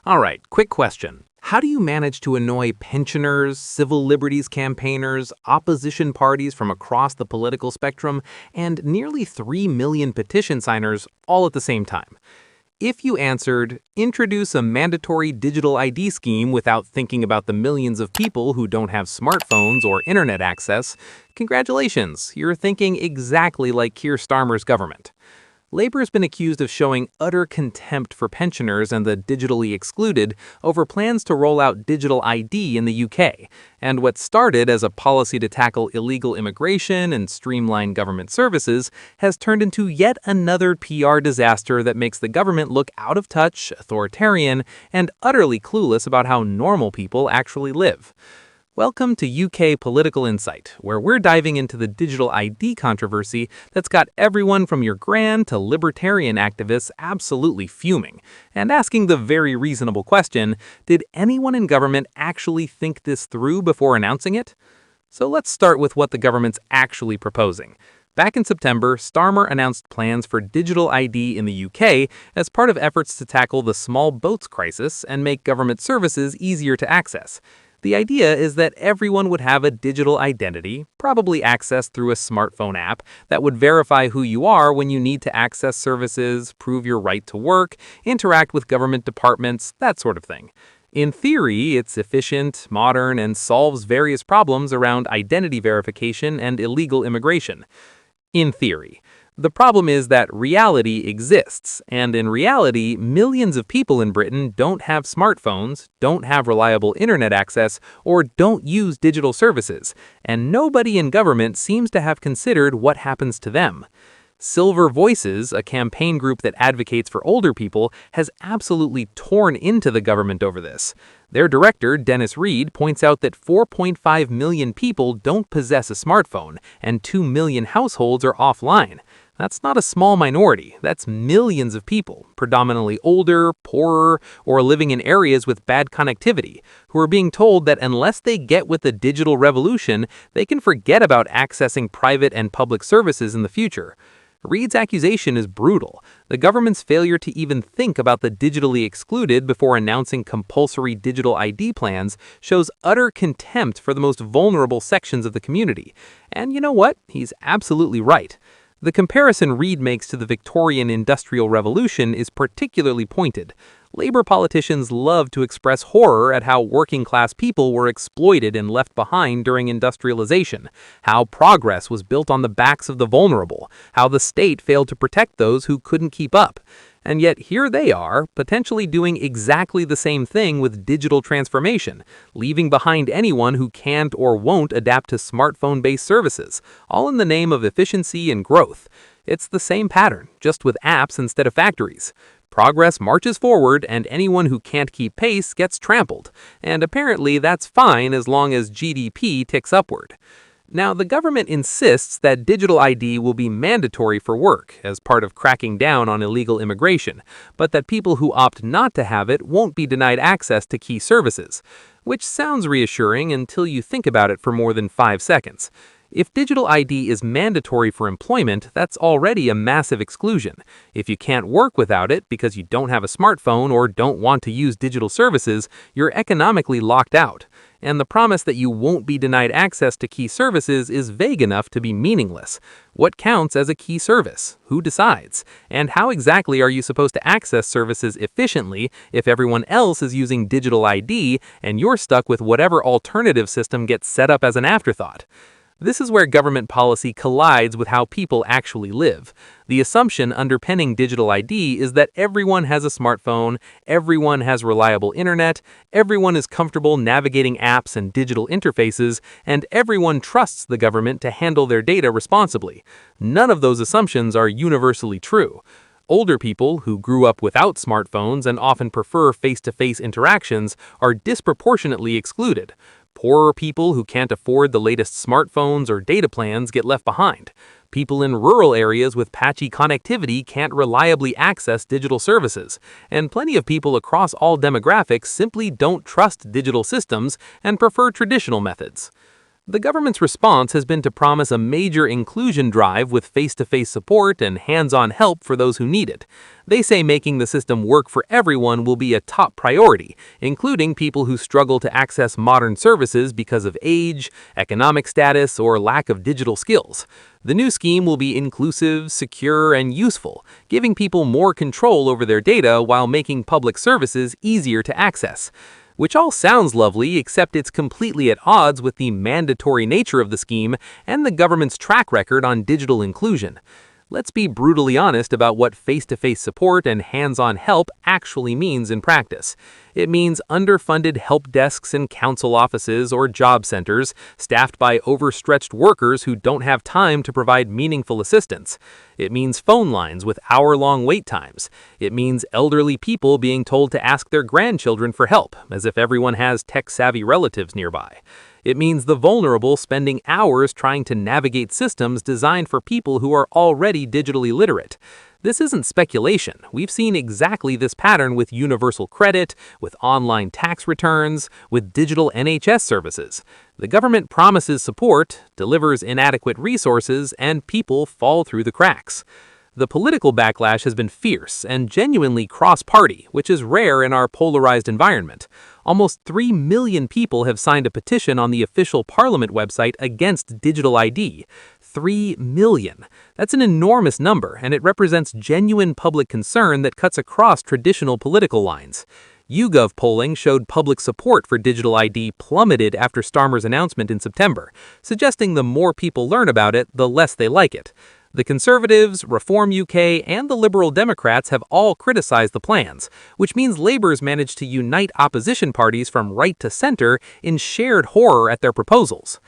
All right, quick question. How do you manage to annoy pensioners, civil liberties campaigners, opposition parties from across the political spectrum, and nearly 3 million petition signers all at the same time? If you answered, introduce a mandatory digital ID scheme without thinking about the millions of people who don't have smartphones or internet access, congratulations, you're thinking exactly like Keir Starmer's government. Labor has been accused of showing utter contempt for pensioners and the digitally excluded over plans to roll out digital ID in the UK, and what started as a policy to tackle illegal immigration and streamline government services has turned into yet another PR disaster that makes the government look out of touch, authoritarian, and utterly clueless about how normal people actually live. Welcome to UK Political Insight, where we're diving into the digital ID controversy that's got everyone from your gran to libertarian activists absolutely fuming, and asking the very reasonable question, did anyone in government actually think this through before announcing it? So let's start with what the government's actually proposing. Back in September, Starmer announced plans for digital ID in the UK as part of efforts to tackle the small boats crisis and make government services easier to access. The idea is that everyone would have a digital identity, probably accessed through a smartphone app, that would verify who you are when you need to access services, prove your right to work, interact with government departments, that sort of thing. In theory, it's efficient, modern, and solves various problems around identity verification and illegal immigration. In theory. The problem is that reality exists, and in reality, millions of people in Britain don't have smartphones, don't have reliable internet access, or don't use digital services, and nobody in government seems to have considered what happens to them. Silver Voices, a campaign group that advocates for older people, has absolutely torn into the government over this. Their director, Dennis Reed, points out that 4.5 million people don't possess a smartphone, and 2 million households are offline. That's not a small minority, that's millions of people, predominantly older, poorer, or living in areas with bad connectivity, who are being told that unless they get with the digital revolution, they can forget about accessing private and public services in the future. Reed's accusation is brutal. The government's failure to even think about the digitally excluded before announcing compulsory digital ID plans shows utter contempt for the most vulnerable sections of the community. And you know what? He's absolutely right. The comparison Reed makes to the Victorian Industrial Revolution is particularly pointed. Labor politicians love to express horror at how working-class people were exploited and left behind during industrialization, how progress was built on the backs of the vulnerable, how the state failed to protect those who couldn't keep up. And yet here they are, potentially doing exactly the same thing with digital transformation, leaving behind anyone who can't or won't adapt to smartphone-based services, all in the name of efficiency and growth. It's the same pattern, just with apps instead of factories. Progress marches forward, and anyone who can't keep pace gets trampled. And apparently that's fine as long as GDP ticks upward. Now, the government insists that digital ID will be mandatory for work as part of cracking down on illegal immigration, but that people who opt not to have it won't be denied access to key services, which sounds reassuring until you think about it for more than 5 seconds. If digital ID is mandatory for employment, that's already a massive exclusion. If you can't work without it because you don't have a smartphone or don't want to use digital services, you're economically locked out. And the promise that you won't be denied access to key services is vague enough to be meaningless. What counts as a key service? Who decides? And how exactly are you supposed to access services efficiently if everyone else is using digital ID and you're stuck with whatever alternative system gets set up as an afterthought? This is where government policy collides with how people actually live. The assumption underpinning digital ID is that everyone has a smartphone, everyone has reliable internet, everyone is comfortable navigating apps and digital interfaces, and everyone trusts the government to handle their data responsibly. None of those assumptions are universally true. Older people who grew up without smartphones and often prefer face-to-face interactions are disproportionately excluded. Poorer people who can't afford the latest smartphones or data plans get left behind. People in rural areas with patchy connectivity can't reliably access digital services, and plenty of people across all demographics simply don't trust digital systems and prefer traditional methods. The government's response has been to promise a major inclusion drive with face-to-face support and hands-on help for those who need it. They say making the system work for everyone will be a top priority, including people who struggle to access modern services because of age, economic status, or lack of digital skills. The new scheme will be inclusive, secure, and useful, giving people more control over their data while making public services easier to access. Which all sounds lovely, except it's completely at odds with the mandatory nature of the scheme and the government's track record on digital inclusion. Let's be brutally honest about what face-to-face support and hands-on help actually means in practice. It means underfunded help desks in council offices or job centers, staffed by overstretched workers who don't have time to provide meaningful assistance. It means phone lines with hour-long wait times. It means elderly people being told to ask their grandchildren for help, as if everyone has tech-savvy relatives nearby. It means the vulnerable spending hours trying to navigate systems designed for people who are already digitally literate. This isn't speculation. We've seen exactly this pattern with universal credit, with online tax returns, with digital NHS services. The government promises support, delivers inadequate resources, and people fall through the cracks. The political backlash has been fierce and genuinely cross-party, which is rare in our polarized environment. Almost 3 million people have signed a petition on the official Parliament website against digital ID. 3 million. That's an enormous number, and it represents genuine public concern that cuts across traditional political lines. YouGov polling showed public support for digital ID plummeted after Starmer's announcement in September, suggesting the more people learn about it, the less they like it. The Conservatives, Reform UK, and the Liberal Democrats have all criticized the plans, which means Labour's managed to unite opposition parties from right to center in shared horror at their proposals.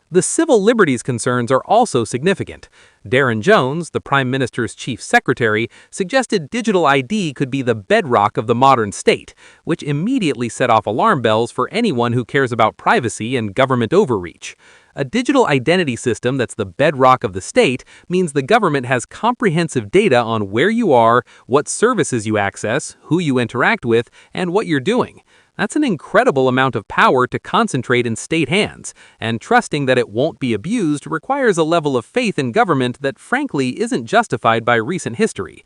The civil liberties concerns are also significant. Darren Jones, the Prime Minister's chief secretary, suggested digital ID could be the bedrock of the modern state, which immediately set off alarm bells for anyone who cares about privacy and government overreach. A digital identity system that's the bedrock of the state means the government has comprehensive data on where you are, what services you access, who you interact with, and what you're doing. That's an incredible amount of power to concentrate in state hands, and trusting that it won't be abused requires a level of faith in government that frankly isn't justified by recent history.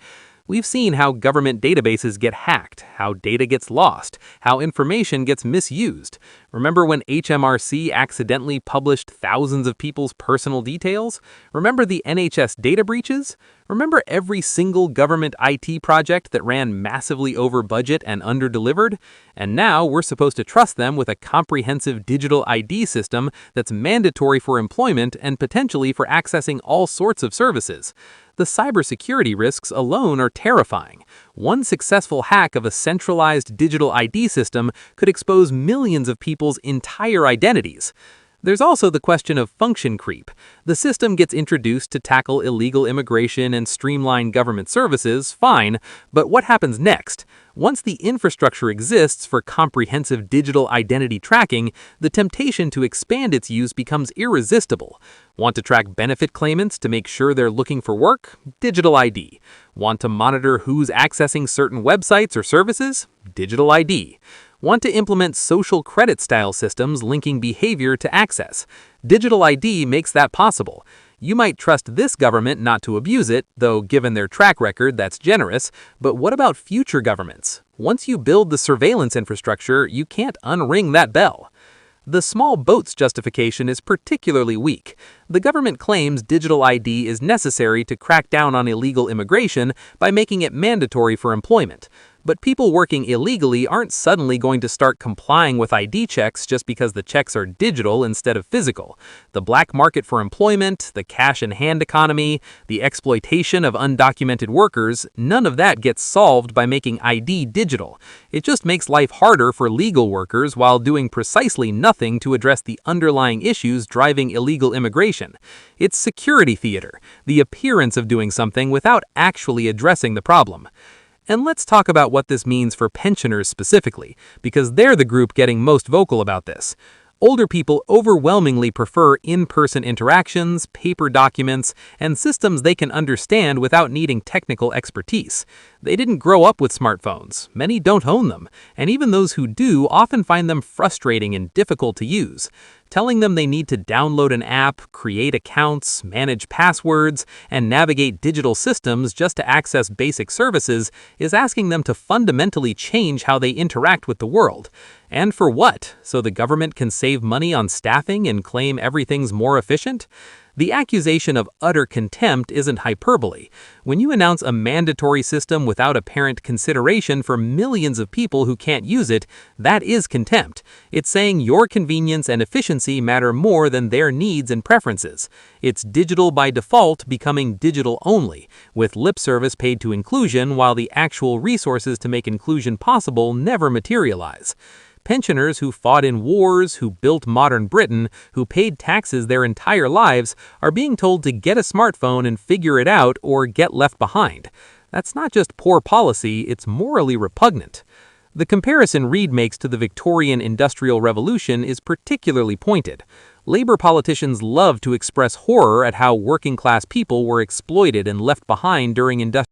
We've seen how government databases get hacked, how data gets lost, how information gets misused. Remember when HMRC accidentally published thousands of people's personal details? Remember the NHS data breaches? Remember every single government IT project that ran massively over budget and under-delivered? And now we're supposed to trust them with a comprehensive digital ID system that's mandatory for employment and potentially for accessing all sorts of services. The cybersecurity risks alone are terrifying. One successful hack of a centralized digital ID system could expose millions of people's entire identities. There's also the question of function creep. The system gets introduced to tackle illegal immigration and streamline government services, fine, but what happens next? Once the infrastructure exists for comprehensive digital identity tracking, the temptation to expand its use becomes irresistible. Want to track benefit claimants to make sure they're looking for work? Digital ID. Want to monitor who's accessing certain websites or services? Digital ID. Want to implement social credit-style systems linking behavior to access? Digital ID makes that possible. You might trust this government not to abuse it, though given their track record, that's generous, but what about future governments? Once you build the surveillance infrastructure, you can't unring that bell. The small boats justification is particularly weak. The government claims digital ID is necessary to crack down on illegal immigration by making it mandatory for employment. But people working illegally aren't suddenly going to start complying with ID checks just because the checks are digital instead of physical. The black market for employment, the cash-in-hand economy, the exploitation of undocumented workers, none of that gets solved by making ID digital. It just makes life harder for legal workers while doing precisely nothing to address the underlying issues driving illegal immigration. It's security theater, the appearance of doing something without actually addressing the problem. And let's talk about what this means for pensioners specifically, because they're the group getting most vocal about this. Older people overwhelmingly prefer in-person interactions, paper documents, and systems they can understand without needing technical expertise. They didn't grow up with smartphones, many don't own them, and even those who do often find them frustrating and difficult to use. Telling them they need to download an app, create accounts, manage passwords, and navigate digital systems just to access basic services is asking them to fundamentally change how they interact with the world. And for what? So the government can save money on staffing and claim everything's more efficient? The accusation of utter contempt isn't hyperbole. When you announce a mandatory system without apparent consideration for millions of people who can't use it, that is contempt. It's saying your convenience and efficiency matter more than their needs and preferences. It's digital by default becoming digital only, with lip service paid to inclusion while the actual resources to make inclusion possible never materialize. Pensioners who fought in wars, who built modern Britain, who paid taxes their entire lives, are being told to get a smartphone and figure it out or get left behind. That's not just poor policy, it's morally repugnant. The comparison Reid makes to the Victorian Industrial Revolution is particularly pointed. Labor politicians love to express horror at how working-class people were exploited and left behind during industrial